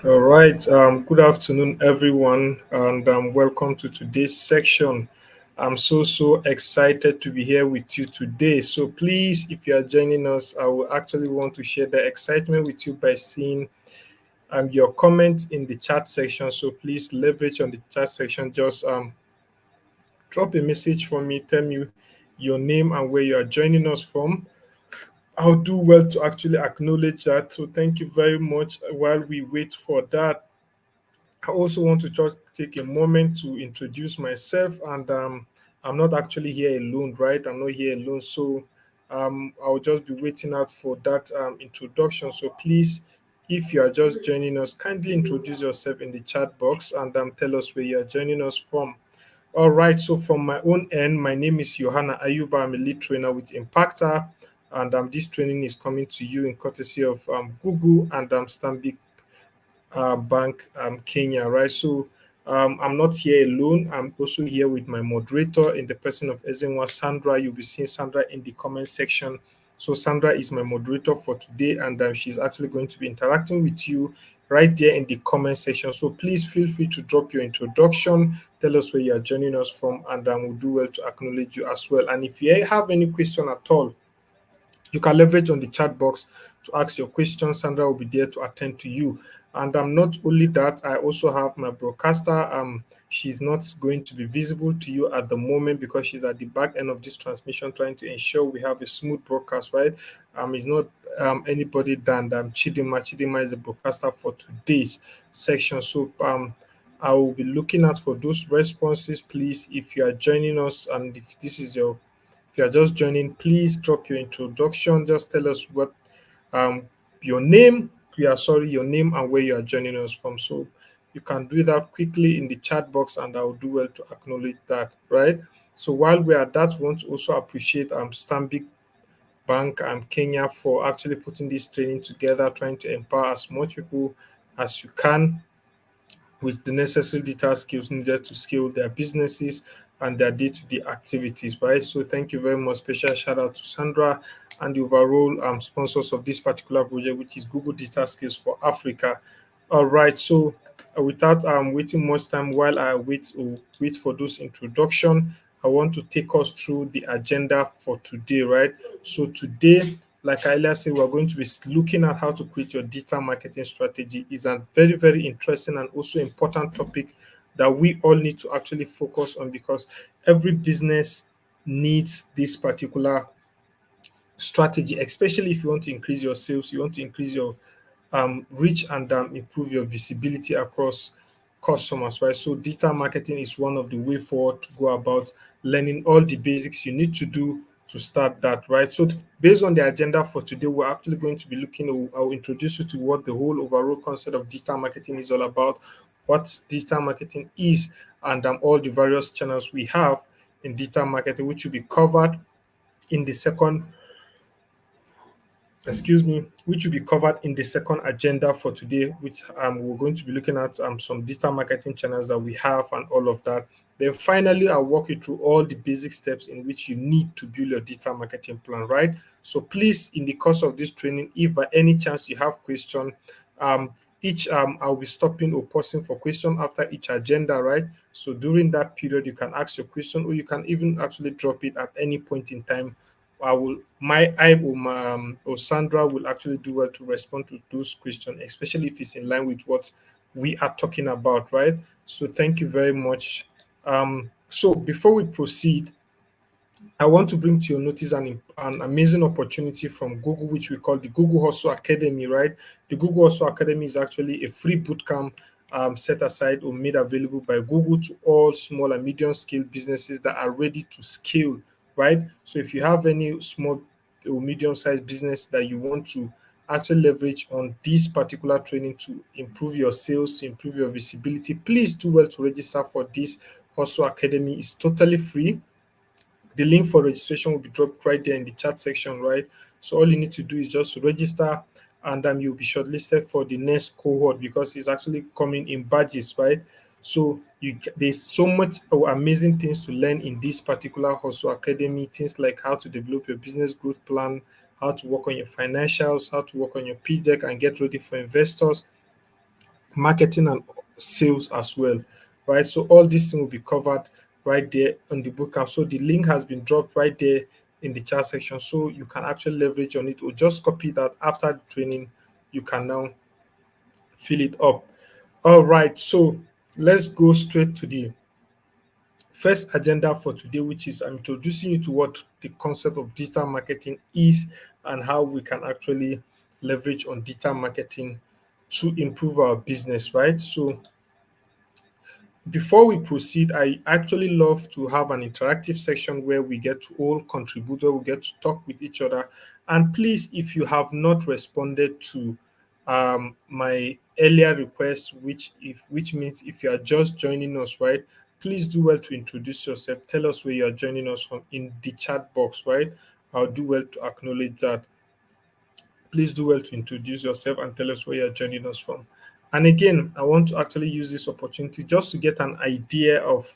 All right. Good afternoon, everyone, and welcome to today's section. I'm so excited to be here with you today. So please, if you are joining us, I will actually want to share the excitement with you by seeing your comment in the chat section. So please leverage on the chat section. Just drop a message for me. Tell me your name and where you are joining us from. I'll do well to actually acknowledge that. So thank you very much. While we wait for that, I also want to just take a moment to introduce myself, and I'm not actually here alone, right? I'm not here alone, so I'll just be waiting out for that introduction. So please, if you are just joining us, kindly introduce yourself in the chat box and tell us where you are joining us from. All right, so from my own end, my name is Johanna Ayuba. I'm a lead trainer with Impactor, and this training is coming to you in courtesy of Google and Stanbic Bank Kenya, right? So I'm not here alone. I'm also here with my moderator in the person of Ezenwa Sandra. You'll be seeing Sandra in the comment section. So Sandra is my moderator for today, and she's actually going to be interacting with you right there in the comment section. So please feel free to drop your introduction, tell us where you are joining us from, and we'll do well to acknowledge you as well. And if you have any question at all, you can leverage on the chat box to ask your questions. Sandra will be there to attend to you. And not only that, I also have my broadcaster. She's not going to be visible to you at the moment because she's at the back end of this transmission, trying to ensure we have a smooth broadcast. Right? It's not anybody than Chidima. Chidima is the broadcaster for today's section. So I will be looking out for those responses. Please, if you are joining us and if this is your if you are just joining, please drop your introduction. Just tell us what um your name, your name and where you are joining us from. So you can do that quickly in the chat box, and I will do well to acknowledge that. Right. So while we are at that, we want to also appreciate Stanbic Bank and Kenya for actually putting this training together, trying to empower as much people as you can with the necessary data skills needed to scale their businesses and their day-to-day activities, right? So thank you very much. Special shout out to Sandra and the overall sponsors of this particular project, which is Google Data Skills for Africa. All right, so without waiting much time, while I wait for those introduction, I want to take us through the agenda for today, right? So today, like I earlier said, we're going to be looking at how to create your digital marketing strategy. Is a very interesting and also important topic that we all need to actually focus on because every business needs this particular strategy, especially if you want to increase your sales, you want to increase your reach and improve your visibility across customers, right? So digital marketing is one of the way forward to go about learning all the basics you need to do to start that, right? So based on the agenda for today, we're actually going to be looking, I'll introduce you to what the whole overall concept of digital marketing is all about, what digital marketing is, and all the various channels we have in digital marketing, which will be covered in the second which will be covered in the second agenda for today, which we're going to be looking at some digital marketing channels that we have and all of that. Then finally, I'll walk you through all the basic steps in which you need to build your digital marketing plan, right? So please, in the course of this training, if by any chance you have question, each I'll be stopping or pausing for question after each agenda, right? So during that period, you can ask your question, or you can even actually drop it at any point in time. I or Sandra will actually do well to respond to those questions, especially if it's in line with what we are talking about, right? So thank you very much. So before we proceed, I want to bring to your notice an amazing opportunity from Google, which we call the Google Hustle Academy, right? The Google Hustle Academy is actually a free bootcamp set aside or made available by Google to all small and medium scale businesses that are ready to scale, right? So if you have any small or medium sized business that you want to actually leverage on this particular training to improve your sales, to improve your visibility, please do well to register for this Hustle Academy. It's totally free. The link for registration will be dropped right there in the chat section, right? So all you need to do is just register, and you'll be shortlisted for the next cohort because it's actually coming in batches, right? So there's so much amazing things to learn in this particular Hustle Academy. Things like how to develop your business growth plan, how to work on your financials, how to work on your pitch deck and get ready for investors, marketing and sales as well, right? So all these things will be covered right there on the bootcamp. So the link has been dropped right there in the chat section, so you can actually leverage on it or just copy that after the training. You can now fill it up. All right, so let's go straight to the first agenda for today, which is I'm introducing you to what the concept of digital marketing is and how we can actually leverage on digital marketing to improve our business, right? So before we proceed, I actually love to have an interactive section where we get to all contributors, we get to talk with each other. And please, if you have not responded to my earlier request, which means if you are just joining us, right, please do well to introduce yourself. Tell us where you are joining us from in the chat box, right? I'll do well to acknowledge that. Please do well to introduce yourself and tell us where you're joining us from. And again, I want to actually use this opportunity just to get an idea of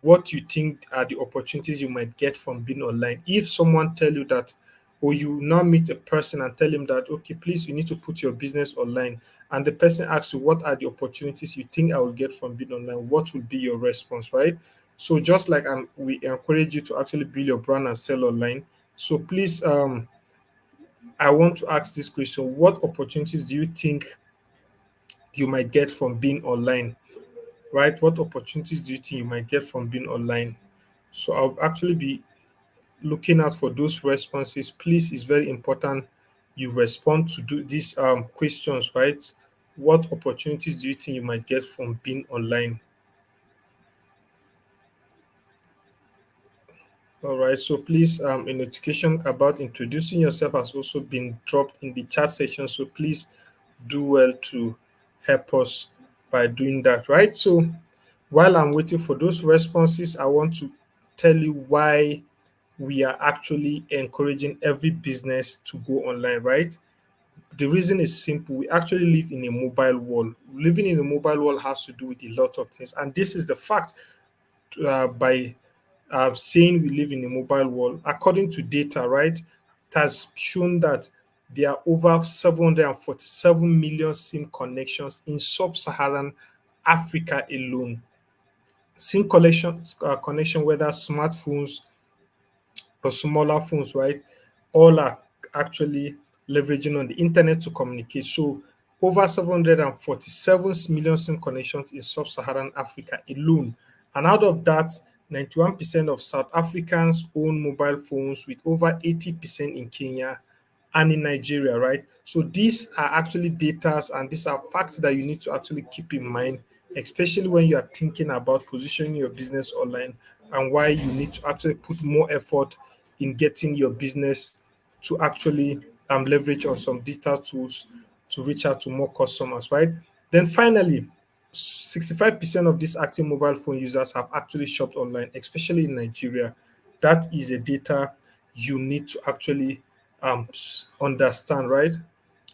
what you think are the opportunities you might get from being online. If someone tell you that, or you now meet a person and tell him that, okay, please, you need to put your business online, and the person asks you, what are the opportunities you think I will get from being online? What will be your response, right? So just like we encourage you to actually build your brand and sell online. So please, I want to ask this question: what opportunities do you think you might get from being online? Right? What opportunities do you think you might get from being online? So I'll actually be looking out for those responses. Please, it's very important you respond to do these questions, right? What opportunities do you think you might get from being online? All right, so please, a notification about introducing yourself has also been dropped in the chat section. So please do well to help us by doing that, right? So while I'm waiting for those responses, I want to tell you why we are actually encouraging every business to go online, right? The reason is simple. We actually live in a mobile world. Living in a mobile world has to do with a lot of things. And this is the fact by saying we live in a mobile world. According to data, right, it has shown that there are over 747 million SIM connections in sub-Saharan Africa alone. SIM connection, whether smartphones or smaller phones, right, all are actually leveraging on the internet to communicate. So over 747 million SIM connections in sub-Saharan Africa alone. And out of that, 91% of South Africans own mobile phones, with over 80% in Kenya and in Nigeria, right? So these are actually data and these are facts that you need to actually keep in mind, especially when you are thinking about positioning your business online, and why you need to actually put more effort in getting your business to actually leverage on some digital tools to reach out to more customers, right? Then finally, 65% of these active mobile phone users have actually shopped online, especially in Nigeria. That is a data you need to actually understand, right?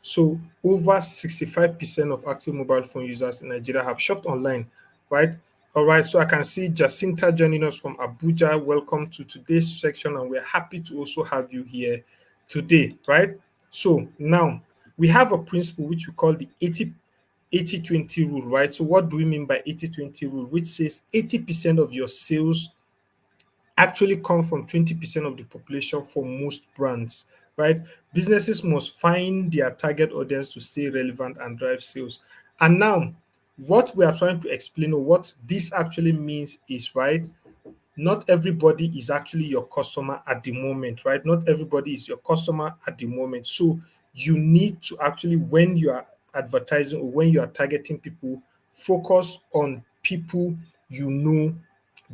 So over 65% of active mobile phone users in Nigeria have shopped online, right? All right, so I can see Jacinta joining us from Abuja. Welcome to today's section, and we're happy to also have you here today, right? So now we have a principle which we call the 80-20 rule, right? So what do we mean by 80-20 rule? Which says 80% of your sales actually come from 20% of the population for most brands, right? Businesses must find their target audience to stay relevant and drive sales. And now, what we are trying to explain, or what this actually means, is, right, not everybody is actually your customer at the moment, right? Not everybody is your customer at the moment. So you need to actually, when you are advertising or when you are targeting people, focus on people you know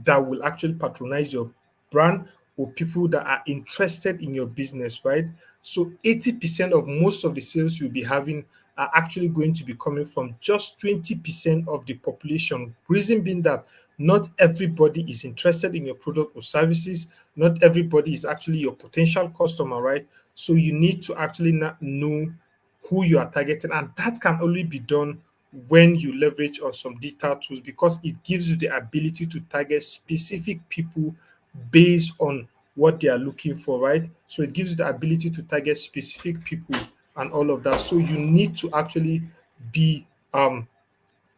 that will actually patronize your brand, or people that are interested in your business, right? So 80% of most of the sales you'll be having are actually going to be coming from just 20% of the population. Reason being that not everybody is interested in your product or services. Not everybody is actually your potential customer, right? So you need to actually know who you are targeting, and that can only be done when you leverage on some digital tools, because it gives you the ability to target specific people based on what they are looking for, right? So it gives you the ability to target specific people and all of that. So you need to actually be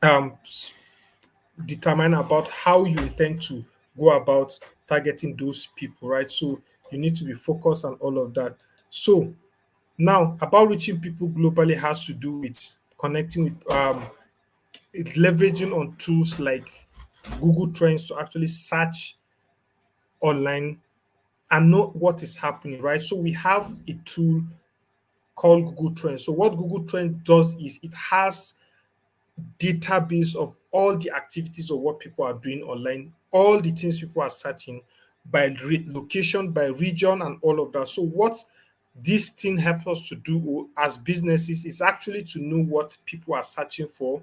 um, determine about how you intend to go about targeting those people, right? So you need to be focused on all of that. So now, about reaching people globally has to do with connecting with leveraging on tools like Google Trends to actually search online and know what is happening, right? So we have a tool called Google Trends. So what Google Trends does is it has database of all the activities of what people are doing online, all the things people are searching by location, by region, and all of that. So what this thing helps us to do as businesses is actually to know what people are searching for,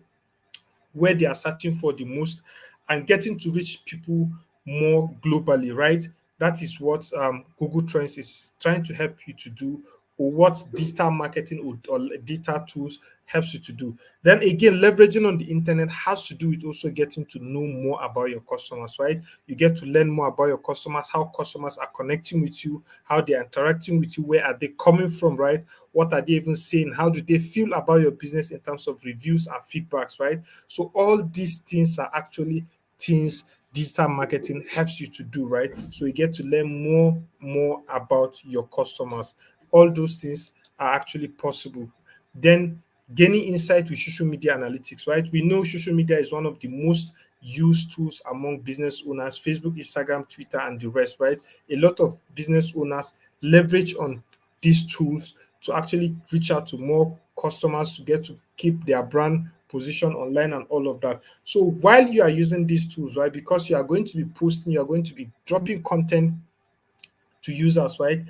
where they are searching for the most, and getting to reach people more globally, right? That is what Google Trends is trying to help you to do, or what digital marketing or digital tools helps you to do. Then again, leveraging on the internet has to do with also getting to know more about your customers, right? You get to learn more about your customers, how customers are connecting with you, how they're interacting with you, where are they coming from, right? What are they even saying? How do they feel about your business in terms of reviews and feedbacks, right? So all these things are actually things digital marketing helps you to do, right? So you get to learn more about your customers. All those things are actually possible. Then gaining insight with social media analytics, right? We know social media is one of the most used tools among business owners, Facebook, Instagram, Twitter, and the rest, right? A lot of business owners leverage on these tools to actually reach out to more customers to get to keep their brand position online and all of that. So while you are using these tools, right, because you are going to be posting, you are going to be dropping content to users, right?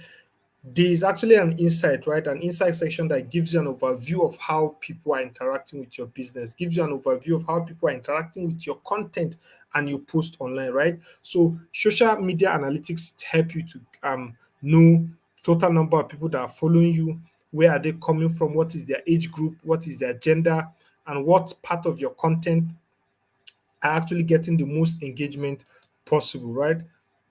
There is actually an insight, right? An insight section that gives you an overview of how people are interacting with your business, gives you an overview of how people are interacting with your content and you post online, right? So social media analytics help you to know total number of people that are following you, where are they coming from, what is their age group, what is their gender, and what part of your content are actually getting the most engagement possible, right?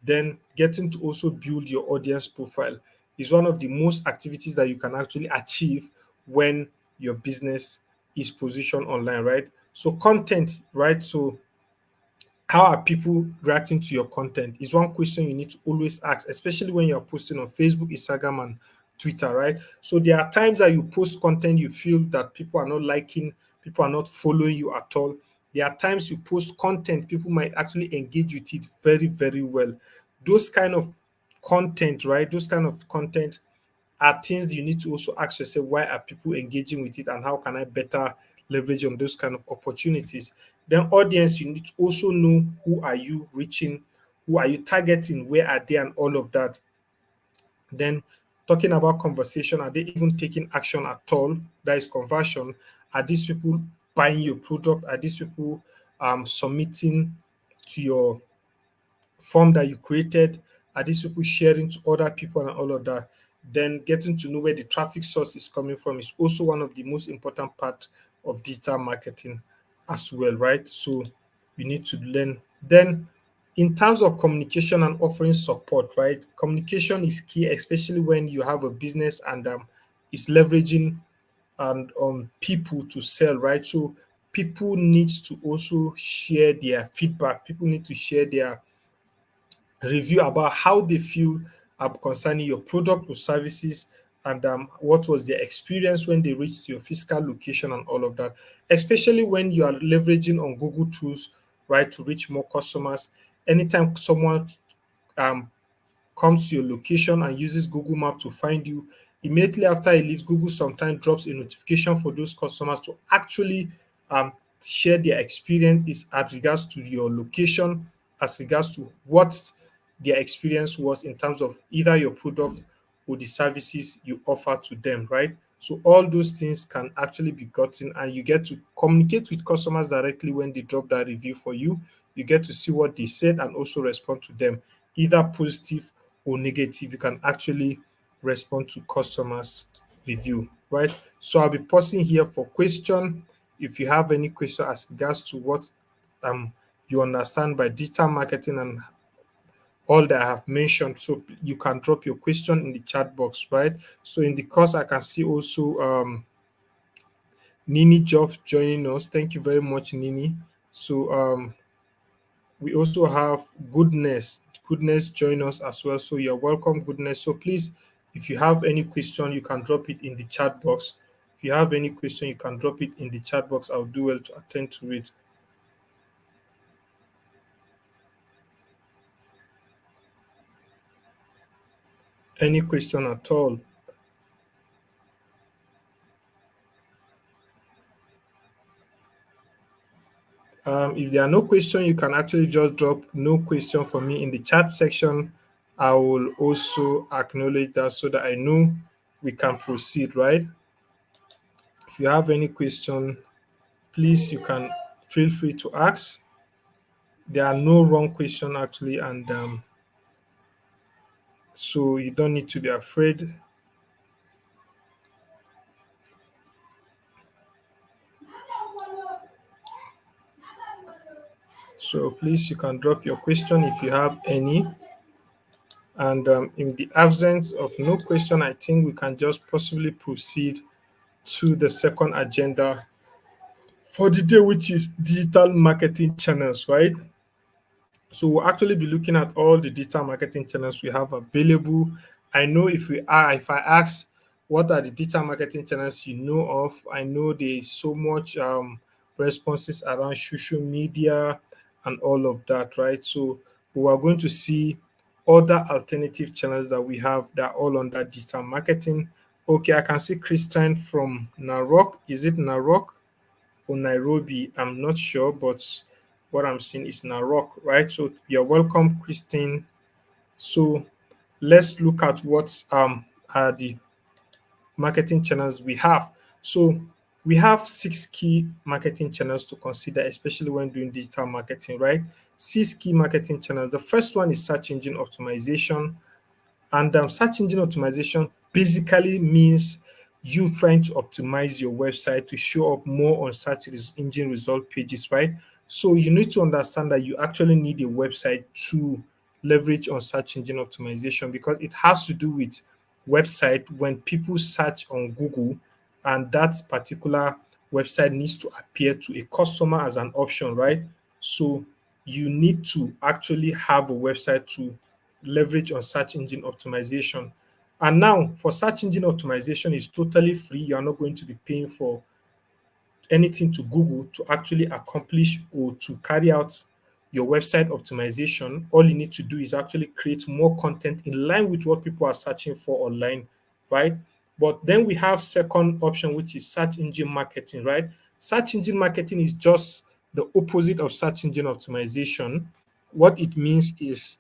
Then getting to also build your audience profile is one of the most activities that you can actually achieve when your business is positioned online, right? So content, right? So how are people reacting to your content is one question you need to always ask, especially when you're posting on Facebook, Instagram, and Twitter, right? So there are times that you post content you feel that people are not liking, people are not following you at all. There are times you post content, people might actually engage with it very, very well. Those kind of content, right? Those kind of content are things you need to also ask yourself, why are people engaging with it and how can I better leverage on those kind of opportunities. Then audience, you need to also know who are you reaching, who are you targeting, where are they, and all of that. Then talking about conversation, are they even taking action at all? That is conversion. Are these people buying your product? Are these people submitting to your form that you created? Are these people sharing to other people and all of that? Then getting to know where the traffic source is coming from is also one of the most important part of digital marketing as well, right? So you need to learn. Then in terms of communication and offering support, right? Communication is key, especially when you have a business and it's leveraging and people to sell, right? So people need to also share their feedback. People need to share their review about how they feel concerning your product or services, and what was their experience when they reached your physical location and all of that, especially when you are leveraging on Google tools, right, to reach more customers. Anytime someone um, comes to your location and uses Google Map to find you, immediately after he leaves, Google sometimes drops a notification for those customers to actually um, share their experience is at regards to your location, as regards to what their experience was in terms of either your product or the services you offer to them, right? So all those things can actually be gotten, and you get to communicate with customers directly when they drop that review for you. You get to see what they said and also respond to them, either positive or negative. You can actually respond to customers' review, right? So I'll be pausing here for question. If you have any question as regards to what you understand by digital marketing and all that I have mentioned, so you can drop your question in the chat box, right? So in the course, I can see also Nini Joff joining us. Thank you very much, Nini. So we also have Goodness join us as well. So you're welcome, Goodness. So please, if you have any question, you can drop it in the chat box. If you have any question, you can drop it in the chat box. I'll do well to attend to it. Any question at all? If there are no questions, you can actually just drop no question for me in the chat section. I will also acknowledge that so that I know we can proceed, right? If you have any question, please, you can feel free to ask. There are no wrong question actually, and so you don't need to be afraid. So please, you can drop your question if you have any. And in the absence of no question, I think we can just possibly proceed to the second agenda for the day, which is digital marketing channels, right? So we'll actually be looking at all the digital marketing channels we have available. I know if I ask what are the digital marketing channels you know of, I know there's so much responses around social media and all of that, right? So we are going to see other alternative channels that we have that are all under digital marketing. Okay, I can see Christian from Narok. Is it Narok or Nairobi? I'm not sure, but what I'm seeing is Narok, right? So you're welcome, Christine. So let's look at what are the marketing channels we have. So we have six key marketing channels to consider, especially when doing digital marketing, right? Six key marketing channels. The first one is search engine optimization. And search engine optimization basically means you trying to optimize your website to show up more on engine result pages, right? So you need to understand that you actually need a website to leverage on search engine optimization because it has to do with website when people search on Google and that particular website needs to appear to a customer as an option, right? So you need to actually have a website to leverage on search engine optimization. And now for search engine optimization is totally free. You are not going to be paying for anything to Google to actually accomplish or to carry out your website optimization. All you need to do is actually create more content in line with what people are searching for online, right? But then we have second option, which is search engine marketing, right? Search engine marketing is just the opposite of search engine optimization. What it means is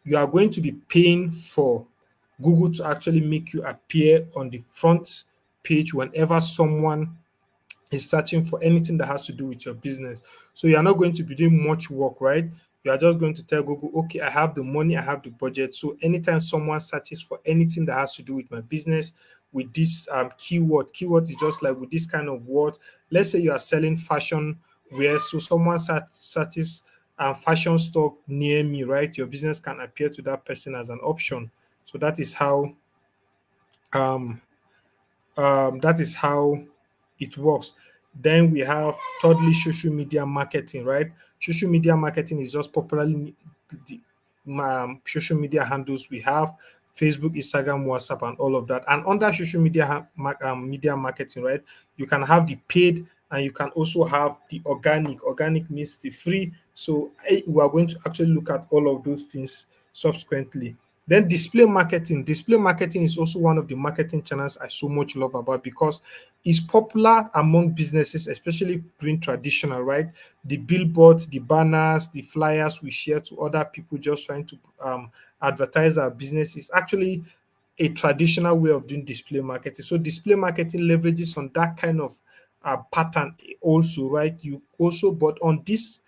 you are going to be paying for Google to actually make you appear on the front page whenever someone is searching for anything that has to do with your business. So you're not going to be doing much work, right? You are just going to tell Google, okay, I have the money, I have the budget. So anytime someone searches for anything that has to do with my business, with this keyword is just like with this kind of word. Let's say you are selling fashion wear, so someone searches fashion store near me, right? Your business can appear to that person as an option. So um, that is how it works. Then we have thirdly social media marketing, right? Social media marketing is just popularly the social media handles we have Facebook, Instagram, WhatsApp, and all of that. And under social media media marketing, right? You can have the paid and you can also have the organic. Organic means the free. So we are going to actually look at all of those things subsequently. Then display marketing. Display marketing is also one of the marketing channels I so much love about because it's popular among businesses, especially doing traditional, right? The billboards, the banners, the flyers we share to other people just trying to advertise our business is actually a traditional way of doing display marketing. So display marketing leverages on that kind of pattern also, right? You also, but on this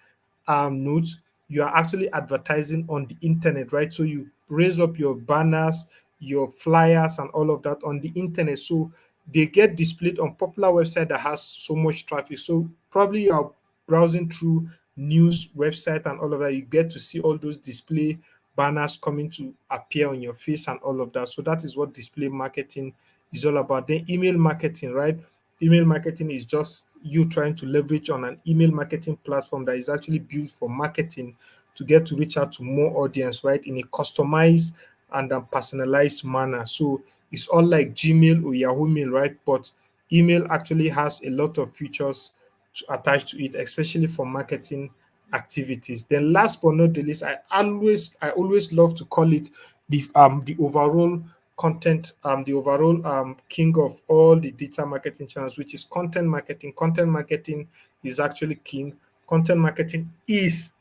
notes, you are actually advertising on the internet, right? So you raise up your banners, your flyers, and all of that on the internet. So they get displayed on popular website that has so much traffic. So probably you are browsing through news website and all of that. You get to see all those display banners coming to appear on your face and all of that. So that is what display marketing is all about. Then email marketing, right? email marketing is just you trying to leverage on an email marketing platform that is actually built for marketing to get to reach out to more audience, right, in a customized and personalized manner. So it's all like Gmail or Yahoo Mail, right? But email actually has a lot of features attached to it, especially for marketing activities. Then last but not the least, I always love to call it the overall content, the overall king of all the digital marketing channels, which is content marketing. Content marketing is actually king. Content marketing is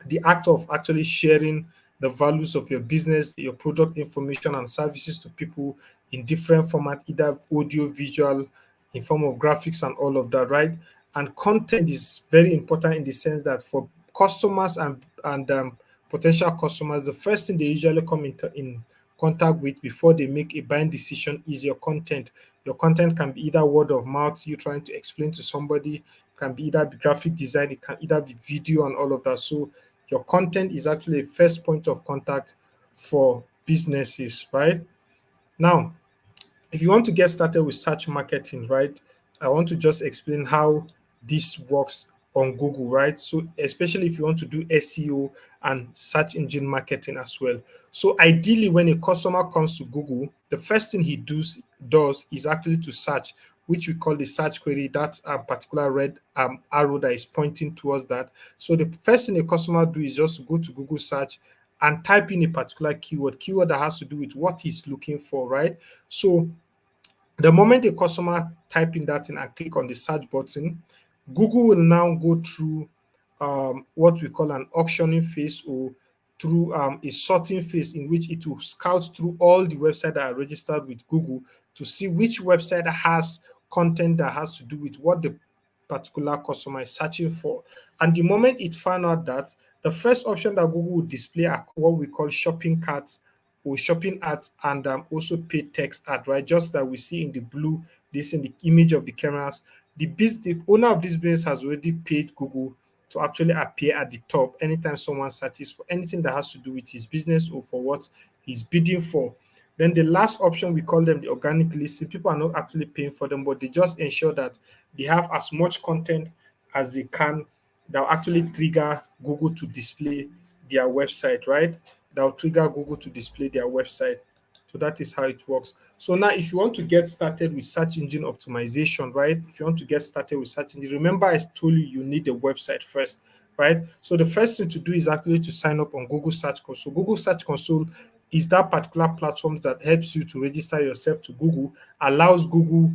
the act of actually sharing the values of your business, your product information and services to people in different format, either audio, visual, in form of graphics and all of that, right? And content is very important in the sense that for customers and potential customers, the first thing they usually come in contact with before they make a buying decision is your content. Your content can be either word of mouth, you trying to explain to somebody, can be either the graphic design, it can either be video and all of that. So your content is actually a first point of contact for businesses, right? Now, if you want to get started with search marketing, right, I want to just explain how this works on Google, right? So, especially if you want to do SEO and search engine marketing as well. So, ideally, when a customer comes to Google, the first thing he does is actually to search, which we call the search query, that particular red arrow that is pointing towards that. So, the first thing a customer do is just go to Google search and type in a particular keyword that has to do with what he's looking for, right? So the moment a customer type in that in and click on the search button, Google will now go through what we call an auctioning phase, or through a sorting phase in which it will scout through all the websites that are registered with Google to see which website has content that has to do with what the particular customer is searching for. And the moment it found out that, the first option that Google will display are what we call shopping carts or shopping ads, and also paid text ad, right? Just that we see in the blue, this in the image of the cameras. The owner of this business has already paid Google to actually appear at the top anytime someone searches for anything that has to do with his business or for what he's bidding for. Then the last option, we call them the organic listing. People are not actually paying for them, but they just ensure that they have as much content as they can that will actually trigger Google to display their website, right? That will trigger Google to display their website. So that is how it works. So now, if you want to get started with search engine optimization, right? If you want to get started with search engine, remember I told you you need a website first, right? So the first thing to do is actually to sign up on Google Search Console. Google Search Console is that particular platform that helps you to register yourself to Google, allows Google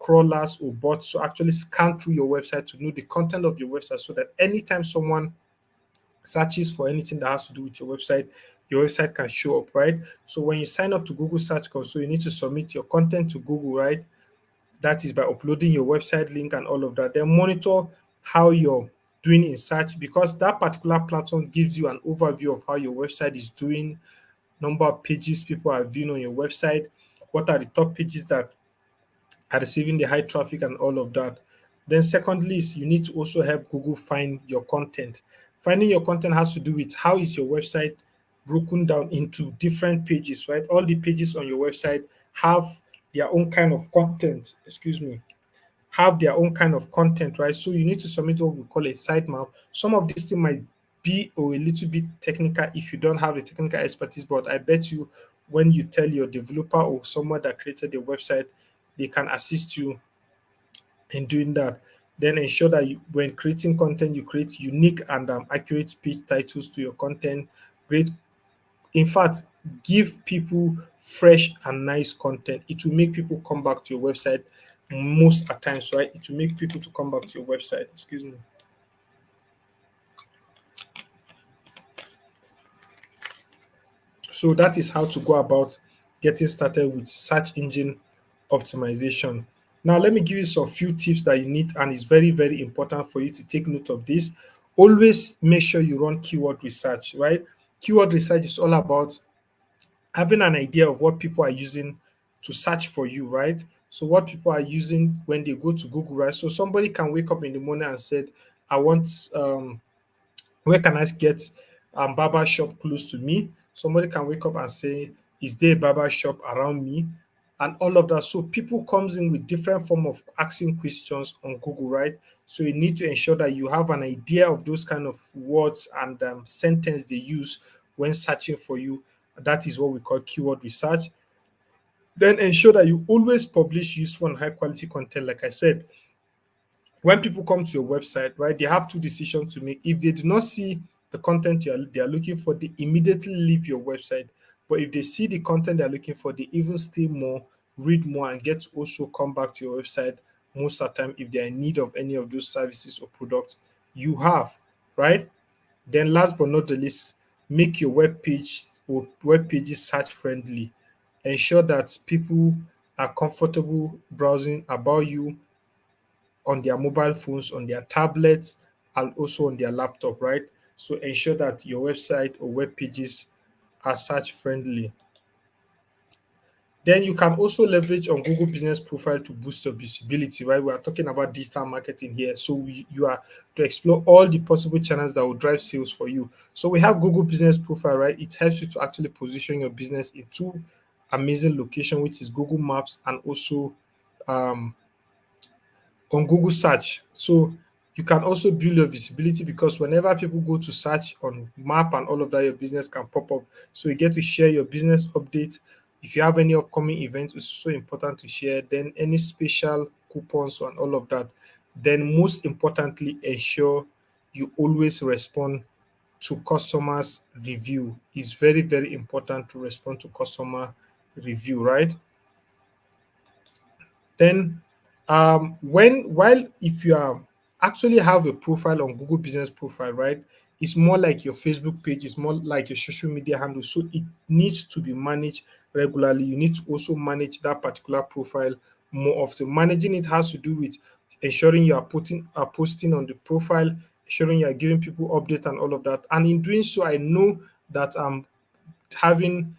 crawlers or bots to actually scan through your website to know the content of your website, so that anytime someone searches for anything that has to do with your website can show up, right? So when you sign up to Google Search Console, you need to submit your content to Google, right? That is by uploading your website link and all of that. Then monitor how you're doing in search, because that particular platform gives you an overview of how your website is doing, number of pages people are viewing on your website, what are the top pages that are receiving the high traffic and all of that. Then secondly is you need to also help Google find your content. Finding your content has to do with how is your website broken down into different pages, right? All the pages on your website have their own kind of content, have their own kind of content, right? So you need to submit what we call a sitemap. Some of these things might be a little bit technical if you don't have the technical expertise, but I bet you when you tell your developer or someone that created the website, they can assist you in doing that. Then ensure that when creating content, you create unique and accurate page titles to your content. Great, in fact, give people fresh and nice content. It will make people come back to your website most at times, right? It will make people to come back to your website. Excuse me. So that is how to go about getting started with search engine optimization. Now, let me give you some few tips that you need, and it's very, very important for you to take note of this. Always make sure you run keyword research, right? Keyword research is all about having an idea of what people are using to search for you, right? So what people are using when they go to Google, right? So somebody can wake up in the morning and said, I want where can I get barber shop close to me? Somebody can wake up and say, is there a barber shop around me? and all of that. So people comes in with different form of asking questions on Google, right? So you need to ensure that you have an idea of those kind of words and sentence they use when searching for you. That is what we call keyword research. Then ensure that you always publish useful and high quality content. Like I said, when people come to your website, right, they have two decisions to make. If they do not see the content they are looking for, they immediately leave your website. But if they see the content they're looking for, they even stay more, read more, and get to also come back to your website most of the time if they are in need of any of those services or products you have, right? Then last but not the least, make your web page or web pages search friendly. Ensure that people are comfortable browsing about you on their mobile phones, on their tablets, and also on their laptop, right? So ensure that your website or web pages are search friendly. Then you can also leverage on Google Business Profile to boost your visibility, right? We are talking about digital marketing here. So you are to explore all the possible channels that will drive sales for you. So we have Google Business Profile, right? It helps you to actually position your business in two amazing locations, which is Google Maps and also um, on Google search. So you can also build your visibility because whenever people go to search on map and all of that, your business can pop up. So you get to share your business updates. If you have any upcoming events, it's so important to share. Then any special coupons and all of that. Then most importantly, ensure you always respond to customers' review. It's very, very important to respond to customer review, right? Then, when while if you are actually have a profile on Google Business Profile, right? It's more like your Facebook page, it's more like your social media handle. So it needs to be managed regularly. You need to also manage that particular profile more often. Managing it has to do with ensuring you are posting on the profile, ensuring you are giving people update and all of that. And in doing so, I know that having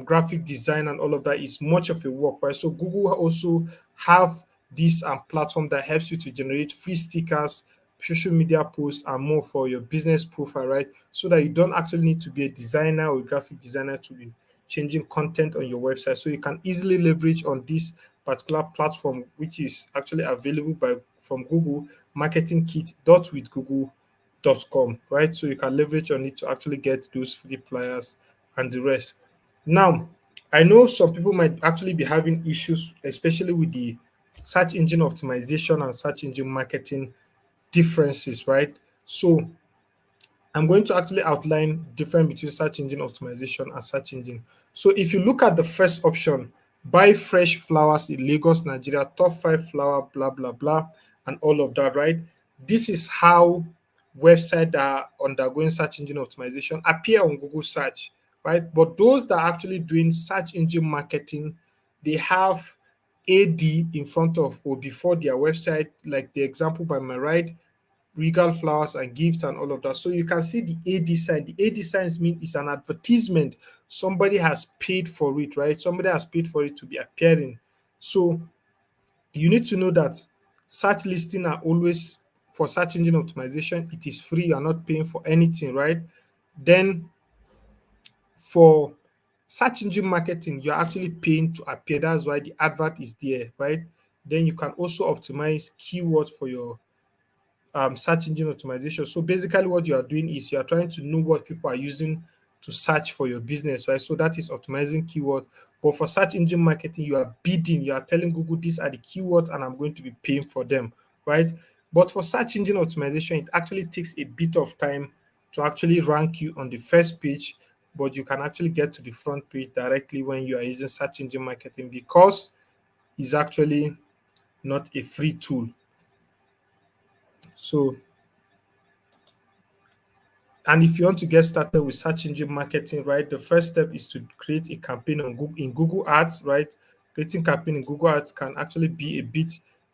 graphic design and all of that is much of a work, right? So Google also have this platform that helps you to generate free stickers, social media posts, and more for your business profile, right? So that you don't actually need to be a designer or a graphic designer to be changing content on your website. So you can easily leverage on this particular platform, which is actually available by from Google Marketing Kit dot with Google.com, right? So you can leverage on it to actually get those free flyers and the rest. Now, I know some people might actually be having issues, especially with the search engine optimization and search engine marketing differences, right? So, I'm going to actually outline difference between search engine optimization and search engine. So if you look at the first option, buy fresh flowers in Lagos, Nigeria, top five flower, blah, blah, blah, and all of that, right? This is how websites that are undergoing search engine optimization appear on Google search, right? But those that are actually doing search engine marketing, they have AD in front of or before their website, like the example by my right, regal flowers and gifts and all of that. So you can see the AD sign. The AD signs mean it's an advertisement. Somebody has paid for it, right? Somebody has paid for it to be appearing. So you need to know that search listing are always for search engine optimization. It is free. You're not paying for anything, right? Then for search engine marketing, you're actually paying to appear. That's why the advert is there, right? Then you can also optimize keywords for your search engine optimization. So basically, what you are doing is you are trying to know what people are using to search for your business, right? So that is optimizing keyword. But for search engine marketing, you are bidding, you are telling Google these are the keywords and I'm going to be paying for them, right? But for search engine optimization, it actually takes a bit of time to actually rank you on the first page, but you can actually get to the front page directly when you are using search engine marketing because it's actually not a free tool. So and if you want to get started with search engine marketing, right, the first step is to create a campaign on Google in Google Ads, right? Creating campaign in Google Ads can actually be a bit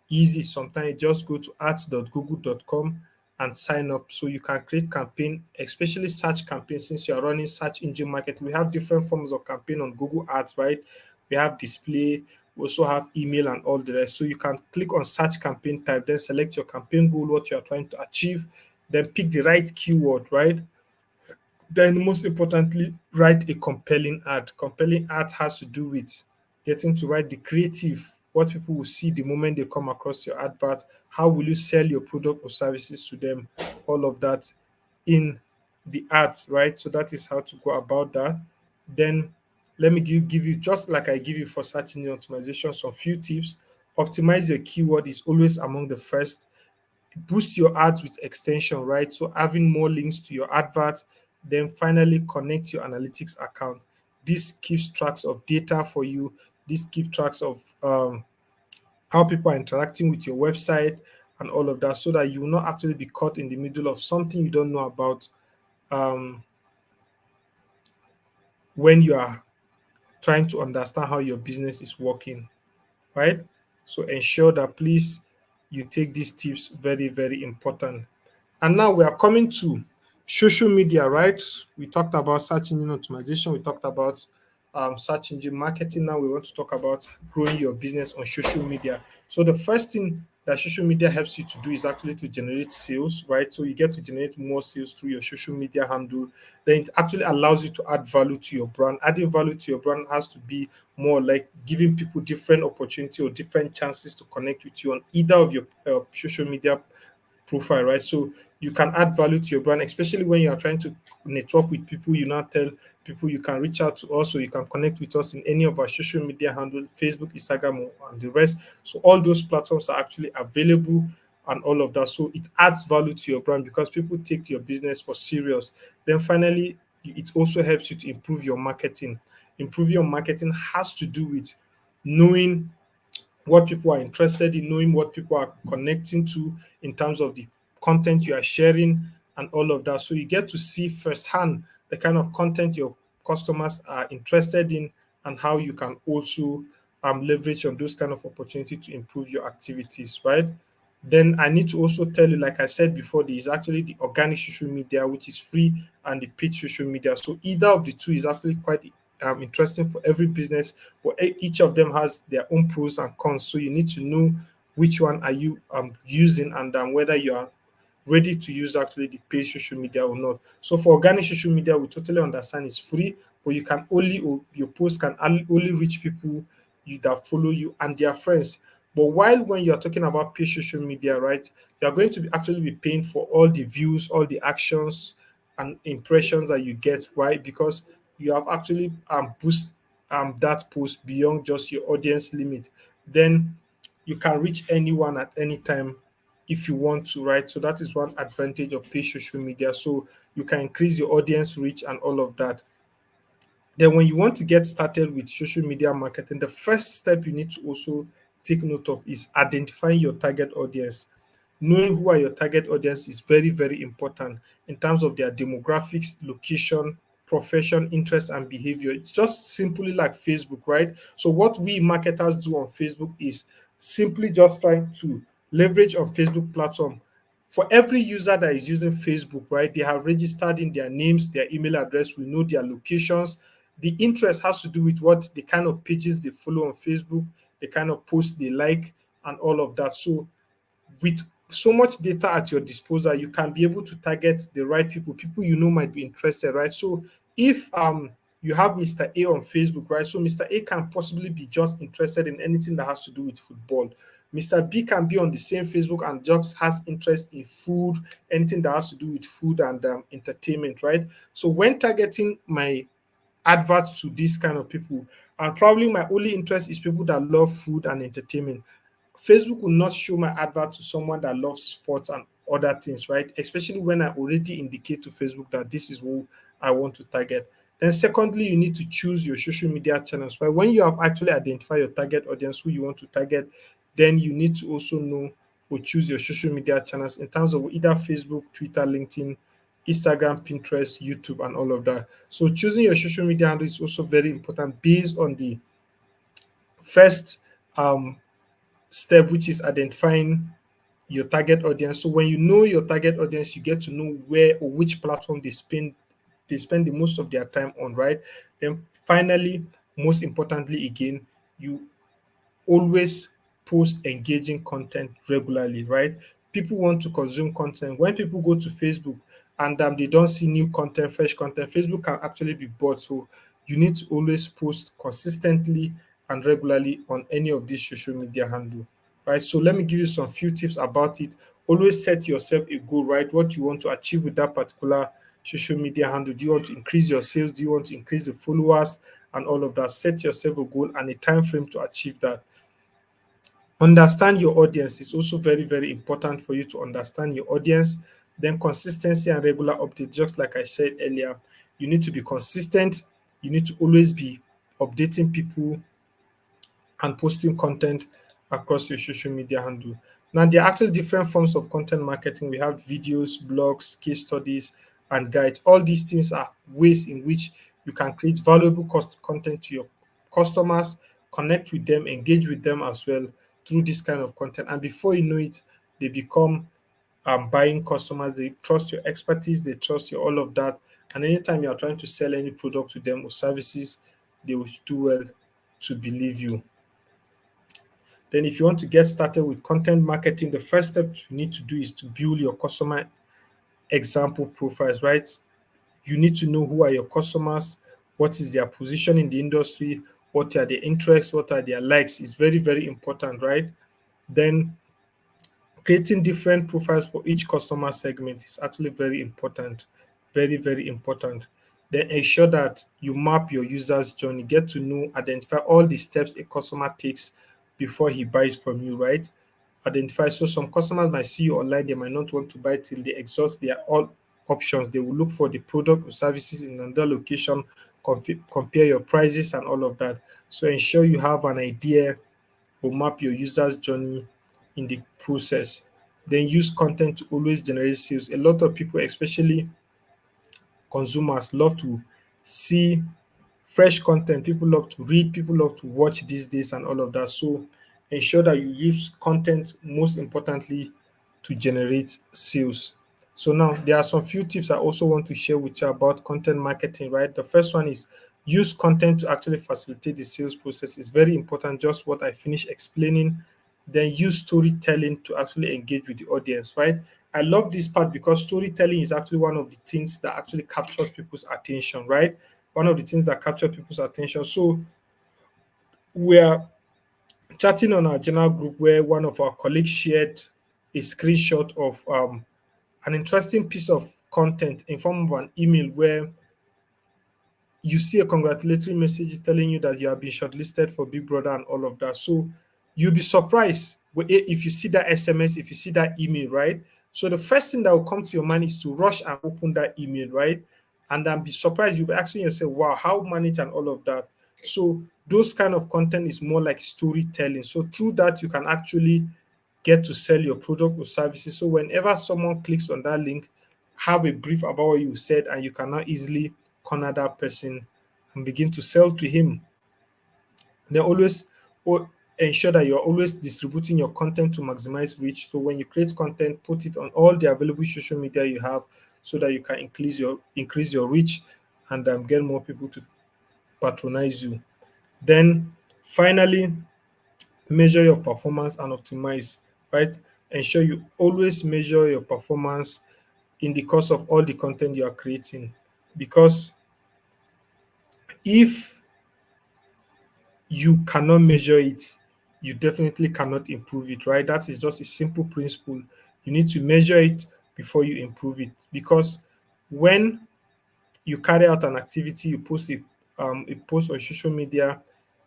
easy. Sometimes you just go to ads.google.com and sign up. So you can create campaign, especially search campaign, since you are running search engine marketing. We have different forms of campaign on Google Ads, right? We have display, we also have email and all the rest. So you can click on search campaign type, then select your campaign goal, what you are trying to achieve, then pick the right keyword, right? Then most importantly, write a compelling ad. Compelling ad has to do with getting to write the creative, what people will see the moment they come across your advert, how will you sell your product or services to them, all of that in the ads, right? So that is how to go about that. Then let me give you, just like I give you for search engine optimization, some few tips. Optimize your keyword is always among the first. Boost your ads with extension, right? So having more links to your advert. Then finally connect your analytics account. This keeps tracks of data for you. This keeps tracks of how people are interacting with your website and all of that, so that you will not actually be caught in the middle of something you don't know about um, when you are trying to understand how your business is working, right? So ensure that please you take these tips very, very important. And now we are coming to social media, right? We talked about search engine optimization, we talked about search engine marketing. Now we want to talk about growing your business on social media. So the first thing that social media helps you to do is actually to generate sales, right? So you get to generate more sales through your social media handle. Then it actually allows you to add value to your brand. Adding value to your brand has to be more like giving people different opportunity or different chances to connect with you on either of your social media profile, right? So you can add value to your brand, especially when you are trying to network with people. You now tell people you can reach out to us, or you can connect with us in any of our social media handle, Facebook, Instagram, and the rest. So all those platforms are actually available and all of that. So it adds value to your brand because people take your business for serious. Then finally, it also helps you to improve your marketing. Improving your marketing has to do with knowing what people are interested in, knowing what people are connecting to in terms of the content you are sharing and all of that. So you get to see firsthand the kind of content your customers are interested in and how you can also leverage on those kind of opportunity to improve your activities, right? Then I need to also tell you, like I said before, there is actually the organic social media, which is free, and the paid social media. So either of the two is actually quite interesting for every business, but each of them has their own pros and cons. So you need to know which one are you using, and whether you are ready to use actually the paid social media or not. So for organic social media, we totally understand it's free, but you can only, or your post can only reach people that follow you and their friends. But while when you're talking about paid social media, right, you're going to actually be paying for all the views, all the actions and impressions that you get, right? Because you have actually boost that post beyond just your audience limit. Then you can reach anyone at any time if you want to, right? So that is one advantage of paid social media. So you can increase your audience reach and all of that. Then, when you want to get started with social media marketing, the first step you need to also take note of is identifying your target audience. Knowing who are your target audience is very, very important in terms of their demographics, location, profession, interest, and behavior. It's just simply like Facebook, right? So, what we marketers do on Facebook is simply just trying to leverage on Facebook platform. For every user that is using Facebook, right, they have registered in their names, their email address, we know their locations. The interest has to do with what the kind of pages they follow on Facebook, the kind of posts they like, and all of that. So with so much data at your disposal, you can be able to target the right people, people you know might be interested, right? So if you have Mr. A on Facebook, right? So Mr. A can possibly be just interested in anything that has to do with football. Mr. B can be on the same Facebook and just has interest in food, anything that has to do with food and entertainment, right? So when targeting my adverts to these kind of people, and probably my only interest is people that love food and entertainment, Facebook will not show my advert to someone that loves sports and other things, right? Especially when I already indicate to Facebook that this is who I want to target. Then, secondly, you need to choose your social media channels, right? When you have actually identified your target audience, who you want to target, then you need to also know or choose your social media channels in terms of either Facebook, Twitter, LinkedIn, Instagram, Pinterest, YouTube, and all of that. So, choosing your social media handle is also very important based on the first um, step, which is identifying your target audience. So when you know your target audience, you get to know where or which platform they spend the most of their time on, right? Then finally, most importantly, again, you always post engaging content regularly, right? People want to consume content. When people go to Facebook and they don't see new content, fresh content, Facebook can actually be bored. So you need to always post consistently and regularly on any of these social media handle, right? So let me give you some few tips about it. Always set yourself a goal, right? What you want to achieve with that particular social media handle. Do you want to increase your sales? Do you want to increase the followers and all of that? Set yourself a goal and a time frame to achieve that. Understand your audience is also very, very important for you to understand your audience. Then consistency and regular updates, just like I said earlier, you need to be consistent. You need to always be updating people and posting content across your social media handle. Now, there are actually different forms of content marketing. We have videos, blogs, case studies, and guides. All these things are ways in which you can create valuable content to your customers, connect with them, engage with them as well through this kind of content. And before you know it, they become buying customers. They trust your expertise, they trust your all of that. And anytime you are trying to sell any product to them or services, they will do well to believe you. Then, if you want to get started with content marketing, the first step you need to do is to build your customer example profiles, right? You need to know who are your customers, what is their position in the industry, what are their interests, what are their likes. It's very, very important, right? Then, creating different profiles for each customer segment is actually very important. Very, very important. Then ensure that you map your user's journey, get to know, identify all the steps a customer takes before he buys from you, right? Identify. So some customers might see you online, they might not want to buy till they exhaust their all options. They will look for the product or services in another location, compare your prices and all of that. So ensure you have an idea or map your user's journey in the process. Then use content to always generate sales. A lot of people, especially consumers, love to see fresh content. People love to read, people love to watch these days and all of that. So ensure that you use content most importantly to generate sales. So now there are some few tips I also want to share with you about content marketing, right? The first one is use content to actually facilitate the sales process. It's very important, just what I finished explaining. Then use storytelling to actually engage with the audience, right? I love this part because storytelling is actually one of the things that actually captures people's attention, right? One of the things that capture people's attention. So we're chatting on our general group where one of our colleagues shared a screenshot of an interesting piece of content in form of an email where you see a congratulatory message telling you that you have been shortlisted for Big Brother and all of that. So you'll be surprised if you see that SMS, if you see that email, right? So the first thing that will come to your mind is to rush and open that email, right? And then be surprised. You'll be asking yourself, wow, how manage and all of that. So those kind of content is more like storytelling. So through that, you can actually get to sell your product or services. So whenever someone clicks on that link, have a brief about what you said, and you can now easily corner that person and begin to sell to him. Then always ensure that you're always distributing your content to maximize reach. So when you create content, put it on all the available social media you have so that you can increase your reach and get more people to patronize you. Then finally, measure your performance and optimize, right? Ensure you always measure your performance in the course of all the content you are creating. Because if you cannot measure it, you definitely cannot improve it, right? That is just a simple principle. You need to measure it before you improve it. Because when you carry out an activity, you post a post on social media,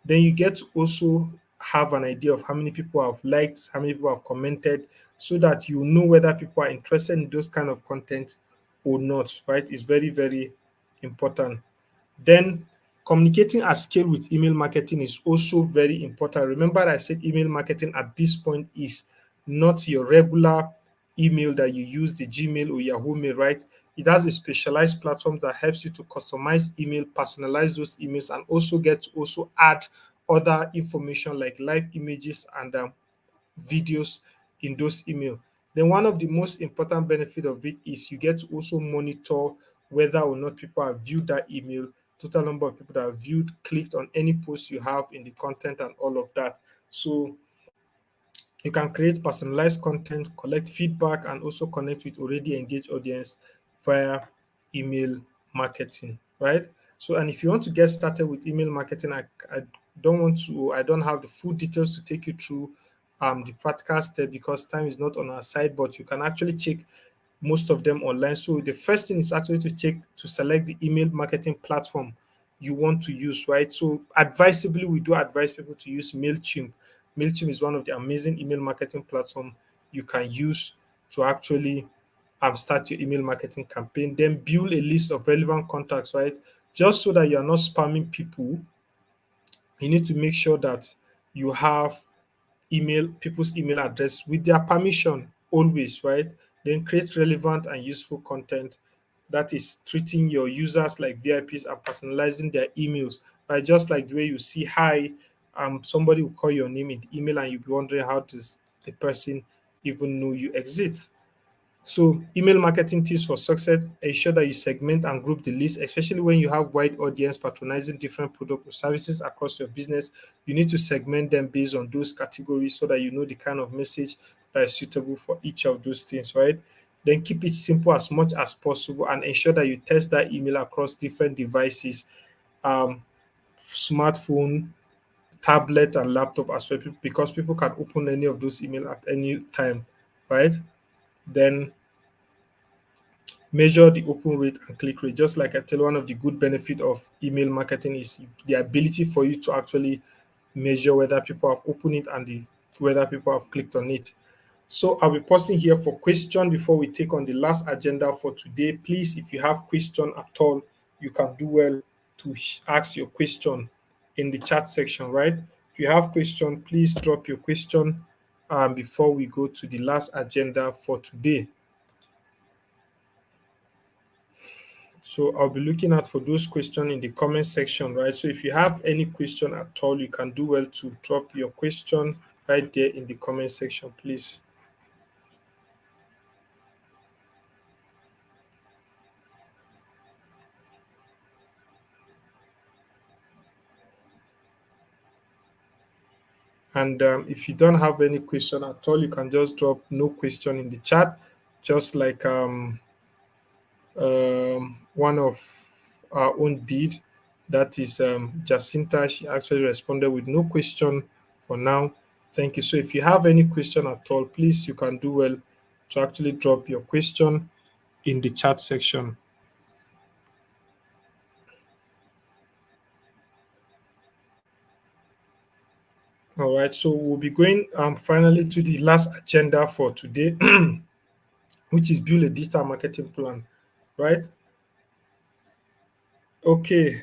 then you get to also have an idea of how many people have liked, how many people have commented, so that you know whether people are interested in those kind of content or not, right? It's very, very important. Then communicating at scale with email marketing is also very important. Remember, I said email marketing at this point is not your regular email that you use, the Gmail or Yahoo Mail, right? It has a specialized platform that helps you to customize email, personalize those emails, and also get to also add other information like live images and videos in those email. Then one of the most important benefit of it is you get to also monitor whether or not people have viewed that email, total number of people that have viewed, clicked on any post you have in the content and all of that. So you can create personalized content, collect feedback, and also connect with already engaged audience via email marketing, right? So, and if you want to get started with email marketing, I don't want to, I don't have the full details to take you through the practical step because time is not on our side, but you can actually check most of them online. So the first thing is actually to check to select the email marketing platform you want to use, right? So advisably, we do advise people to use MailChimp. MailChimp is one of the amazing email marketing platform you can use to actually start your email marketing campaign. Then build a list of relevant contacts, right? Just so that you're not spamming people, you need to make sure that you have email people's email address with their permission always, right? Then create relevant and useful content that is treating your users like VIPs and personalizing their emails, right? Just like the way you see hi, somebody will call your name in the email and you'll be wondering how does the person even know you exist. So, email marketing tips for success: ensure that you segment and group the list, especially when you have wide audience patronizing different products or services across your business. You need to segment them based on those categories so that you know the kind of message that is suitable for each of those things, right? Then keep it simple as much as possible and ensure that you test that email across different devices, um, smartphone, tablet, and laptop as well, because people can open any of those email at any time, right? Then measure the open rate and click rate. Just like I tell you, one of the good benefit of email marketing is the ability for you to actually measure whether people have opened it and whether people have clicked on it. So I'll be pausing here for question before we take on the last agenda for today. Please, if you have question at all, you can do well to ask your question in the chat section, right? If you have question, please drop your question before we go to the last agenda for today. So I'll be looking out for those questions in the comment section, right? So if you have any question at all, you can do well to drop your question right there in the comment section, please. And if you don't have any question at all, you can just drop no question in the chat, just like one of our own did. That is Jacinta. She actually responded with no question for now. Thank you. So if you have any question at all, please you can do well to actually drop your question in the chat section. All right. So we'll be going finally to the last agenda for today, which is build a digital marketing plan. Right. Okay.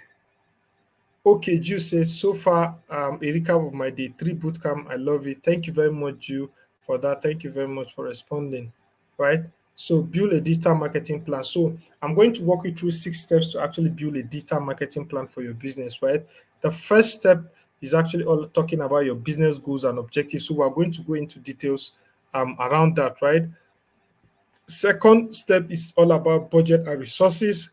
Okay, Jew says, so far, a recap of my day three bootcamp. I love it. Thank you very much, Jew, for that. Thank you very much for responding. Right. So, build a digital marketing plan. So, I'm going to walk you through 6 steps to actually build a digital marketing plan for your business. Right. The first step is actually all talking about your business goals and objectives. So, we're going to go into details around that. Right. Second step is all about budget and resources.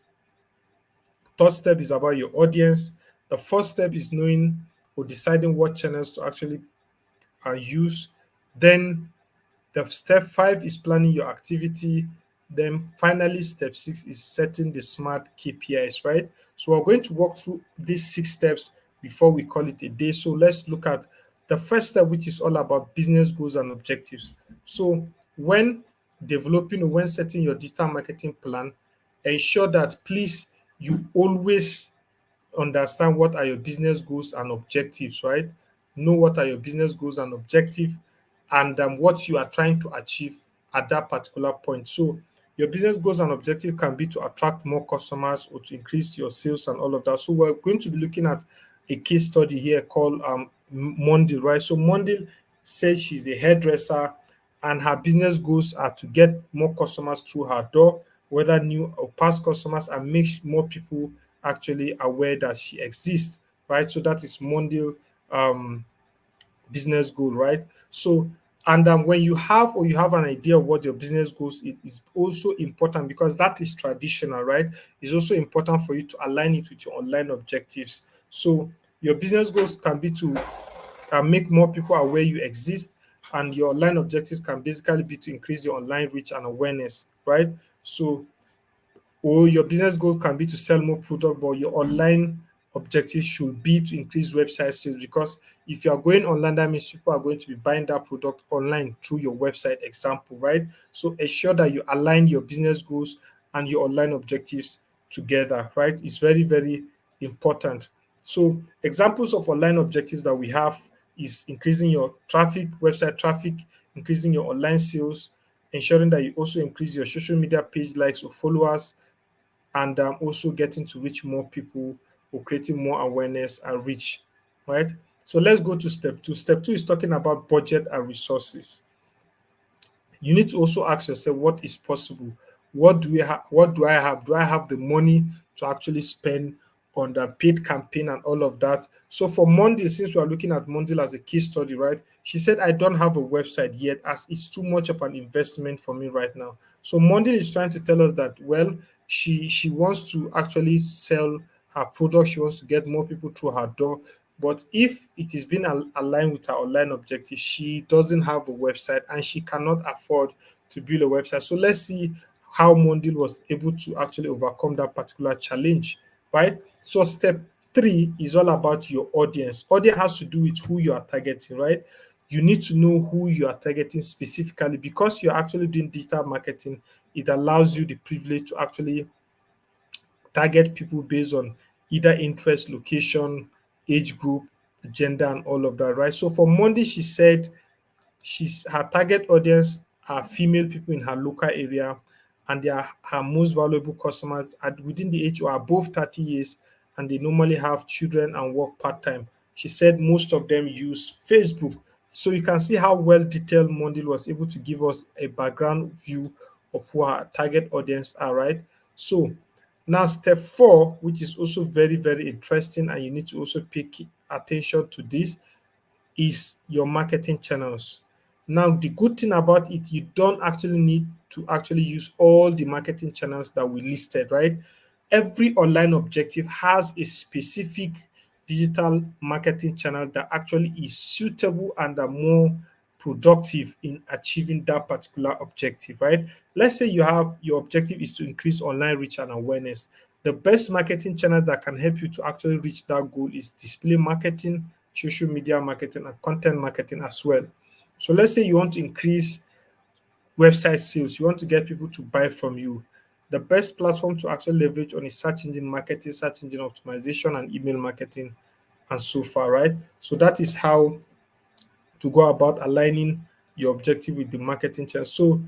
Third step is about your audience. The first step is knowing or deciding what channels to actually use. Then the step 5 is planning your activity. Then finally, step 6 is setting the smart KPIs, right? So we're going to walk through these 6 steps before we call it a day. So let's look at the first step, which is all about business goals and objectives. So when developing or when setting your digital marketing plan, ensure that please you always understand what are your business goals and objectives, right? Know what are your business goals and objectives and what you are trying to achieve at that particular point. So your business goals and objective can be to attract more customers or to increase your sales and all of that. So we're going to be looking at a case study here called Mondil, right? So Mondil says she's a hairdresser and her business goals are to get more customers through her door, whether new or past customers, and make more people actually aware that she exists, right? So that is Mondil um, business goal, right? So, and when you have or you have an idea of what your business goals, it is also important because that is traditional, right? It's also important for you to align it with your online objectives. So your business goals can be to make more people aware you exist, and your online objectives can basically be to increase your online reach and awareness, right? So or your business goal can be to sell more product, but your online objective should be to increase website sales, because if you are going online, that means people are going to be buying that product online through your website example, right? So ensure that you align your business goals and your online objectives together, right? It's very, very important. So examples of online objectives that we have is increasing your traffic, website traffic, increasing your online sales, ensuring that you also increase your social media page likes or followers, and also getting to reach more people or creating more awareness and reach, right? So let's go to step two. Step two is talking about budget and resources. You need to also ask yourself what is possible. What do I have? Do I have the money to actually spend on the paid campaign and all of that? So for Monday, since we are looking at Monday as a case study, right? She said, I don't have a website yet as it's too much of an investment for me right now. So Monday is trying to tell us that, well, she wants to actually sell her product. She wants to get more people through her door. But if it is being aligned with her online objective, she doesn't have a website and she cannot afford to build a website. So let's see how Mondil was able to actually overcome that particular challenge, right? So step three is all about your audience. Audience has to do with who you are targeting, right? You need to know who you are targeting specifically, because you're actually doing digital marketing. It allows you the privilege to actually target people based on either interest, location, age group, gender, and all of that, right? So for Monday, she said her target audience are female people in her local area, and they are her most valuable customers at within the age or above 30 years, and they normally have children and work part-time. She said most of them use Facebook. So you can see how well detailed Mondil was able to give us a background view of who our target audience are, right? So now step four, which is also very, very interesting, and you need to also pay attention to this, is your marketing channels. Now, the good thing about it, you don't actually need to actually use all the marketing channels that we listed, right? Every online objective has a specific digital marketing channel that actually is suitable and are more productive in achieving that particular objective, right? Let's say you have your objective is to increase online reach and awareness. The best marketing channels that can help you to actually reach that goal is display marketing, social media marketing, and content marketing as well. So let's say you want to increase website sales, you want to get people to buy from you. The best platform to actually leverage on is search engine marketing, search engine optimization, and email marketing, and so far, right? So that is how to go about aligning your objective with the marketing channel. So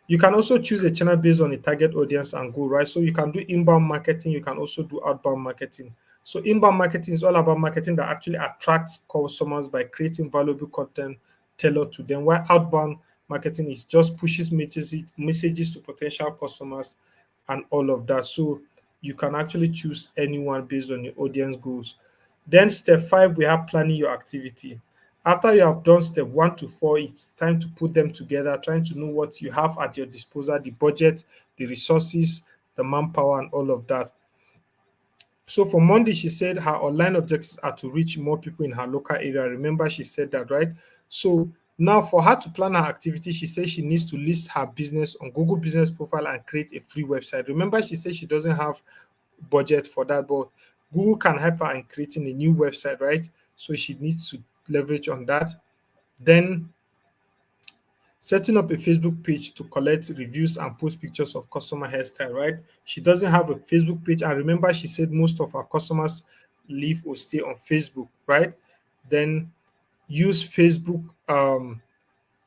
you can also choose a channel based on a target audience and goal, right? So you can do inbound marketing, you can also do outbound marketing. So inbound marketing is all about marketing that actually attracts customers by creating valuable content tailored to them, while outbound marketing is just pushes messages to potential customers and all of that. So you can actually choose anyone based on your audience goals. Then step five, we have planning your activity. After you have done step one to four, it's time to put them together, trying to know what you have at your disposal, the budget, the resources, the manpower, and all of that. So for Monday, she said her online objectives are to reach more people in her local area. Remember, she said that, right? So now for her to plan her activity, she says she needs to list her business on Google Business Profile and create a free website. Remember, she said she doesn't have budget for that, but Google can help her in creating a new website, right? So she needs to leverage on that. Then setting up a Facebook page to collect reviews and post pictures of customer hairstyle, right? She doesn't have a Facebook page. And remember, she said most of her customers live or stay on Facebook, right? Then use Facebook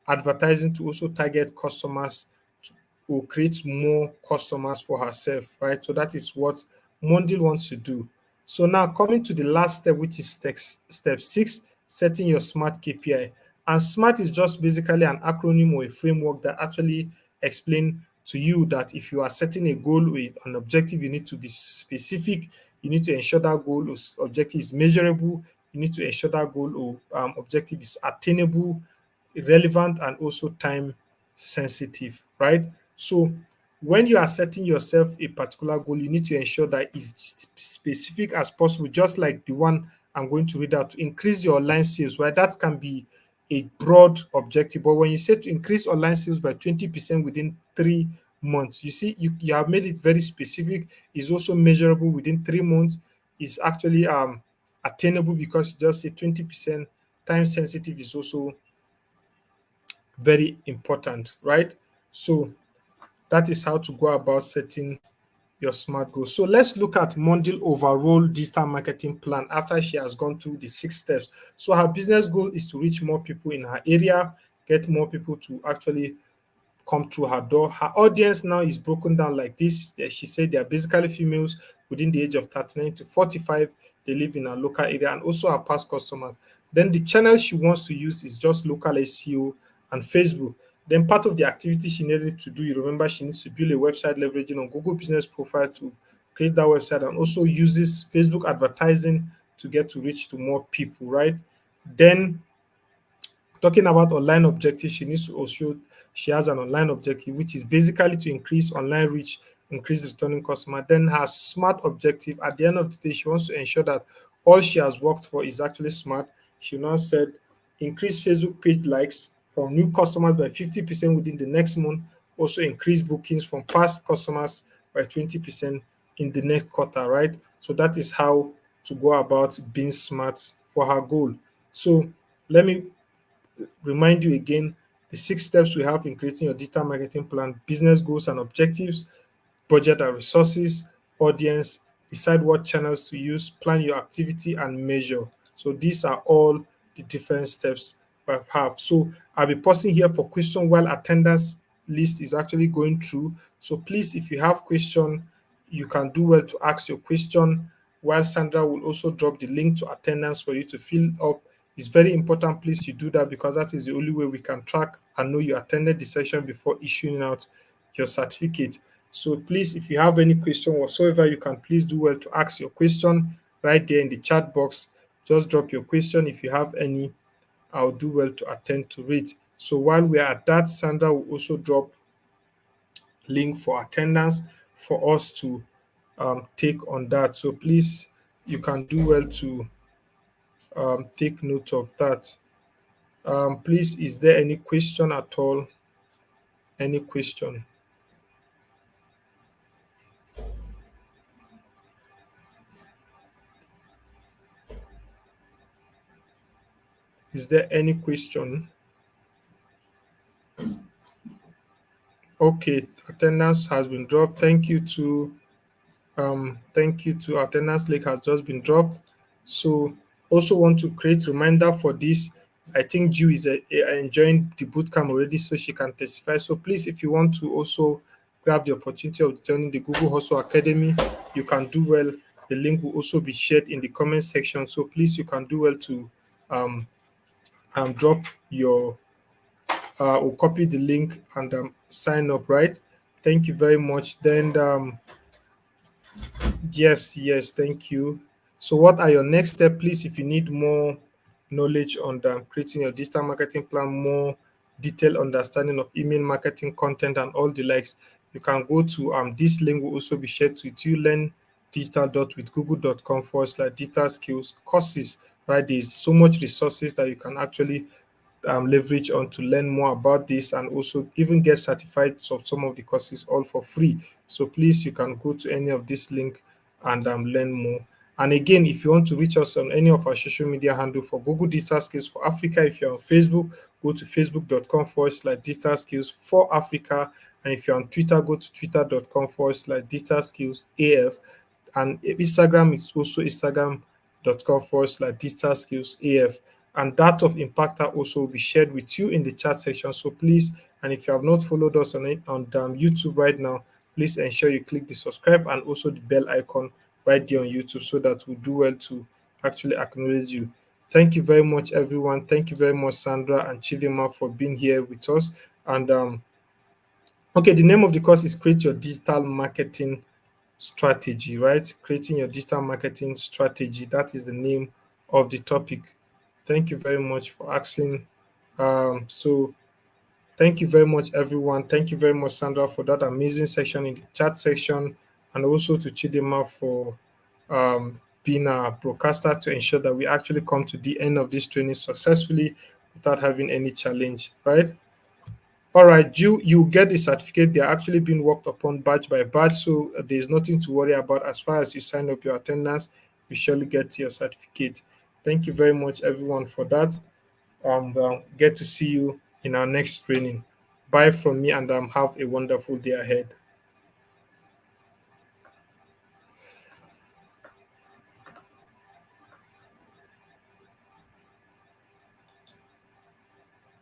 advertising to also target customers to, or create more customers for herself, right? So that is what Mondil wants to do. So now coming to the last step, which is step six, setting your SMART KPI. And SMART is just basically an acronym or a framework that actually explain to you that if you are setting a goal with an objective, you need to be specific. You need to ensure that goal or objective is measurable. You need to ensure that goal or objective is attainable, relevant, and also time sensitive, right? So when you are setting yourself a particular goal, you need to ensure that it's specific as possible, just like the one I'm going to read out, to increase your online sales, right? That can be a broad objective. But when you say to increase online sales by 20% within 3 months, you see, you have made it very specific. It's also measurable within 3 months. is actually attainable, because you just say 20%. Time sensitive is also very important, right? So that is how to go about setting your smart goals. So let's look at Mondil overall digital marketing plan after she has gone through the 6 steps. So her business goal is to reach more people in her area, get more people to actually come through her door. Her audience now is broken down like this. She said they are basically females within the age of 39 to 45. They live in her local area, and also her past customers. Then the channel she wants to use is just local SEO and Facebook. Then part of the activity she needed to do, you remember, she needs to build a website leveraging on Google Business Profile to create that website, and also uses Facebook advertising to get to reach to more people, right? Then talking about online objectives, she needs to also, she has an online objective which is basically to increase online reach, increase returning customer. Then her smart objective, at the end of the day, she wants to ensure that all she has worked for is actually smart. She now said increase Facebook page likes from new customers by 50% within the next month, also increase bookings from past customers by 20% in the next quarter, right? So that is how to go about being smart for her goal. So let me remind you again the 6 steps we have in creating your digital marketing plan: business goals and objectives, budget and resources, audience, decide what channels to use, plan your activity, and measure. So these are all the different steps we have. So I'll be pausing here for question while attendance list is actually going through. So please, if you have question, you can do well to ask your question, while Sandra will also drop the link to attendance for you to fill up. It's very important, please, you do that, because that is the only way we can track and know you attended the session before issuing out your certificate. So please, if you have any question whatsoever, you can please do well to ask your question right there in the chat box. Just drop your question if you have any. I'll do well to attend to it. So while we are at that, Sandra will also drop link for attendance for us to take on that. So please, you can do well to take note of that. Please, is there any question at all? Any question? Is there any question? Okay, attendance has been dropped. Thank you to attendance link has just been dropped. So also want to create reminder for this. I think Jew is enjoying the bootcamp already, so she can testify. So please, if you want to also grab the opportunity of joining the Google Hustle Academy, you can do well. The link will also be shared in the comment section. So please, you can do well to um, drop your or copy the link and sign up. Right? Thank you very much. Then yes, yes, thank you. So, what are your next step, please? If you need more knowledge on creating your digital marketing plan, more detailed understanding of email marketing content and all the likes, you can go to this link will also be shared with you. Learn digital.withgoogle.com/digital skills courses. Right, there's so much resources that you can actually leverage on to learn more about this, and also even get certified of some of the courses all for free. So please, you can go to any of this link and learn more. And again, if you want to reach us on any of our social media handle for Google Digital Skills for Africa, if you're on Facebook, go to facebook.com/digital skills for Africa. And if you're on Twitter, go to twitter.com/digital skills AF. And Instagram is also instagram.com/digital skills AF. And that of Impactor also will be shared with you in the chat section. So please, and if you have not followed us on YouTube right now, please ensure you click the subscribe and also the bell icon right there on YouTube, so that we do well to actually acknowledge you. Thank you very much, everyone. Thank you very much, Sandra and Chidima, for being here with us. And okay, the name of the course is Create Your Digital Marketing Strategy, right? Creating your digital marketing strategy. That is the name of the topic. Thank you very much for asking. So thank you very much, everyone. Thank you very much, Sandra, for that amazing section in the chat section, and also to Chidima for being a broadcaster to ensure that we actually come to the end of this training successfully without having any challenge, right? All right, you get the certificate. They're actually being worked upon batch by batch, so there's nothing to worry about as far as you sign up your attendance. you surely get your certificate. Thank you very much, everyone, for that. Get to see you in our next training. Bye from me, and have a wonderful day ahead.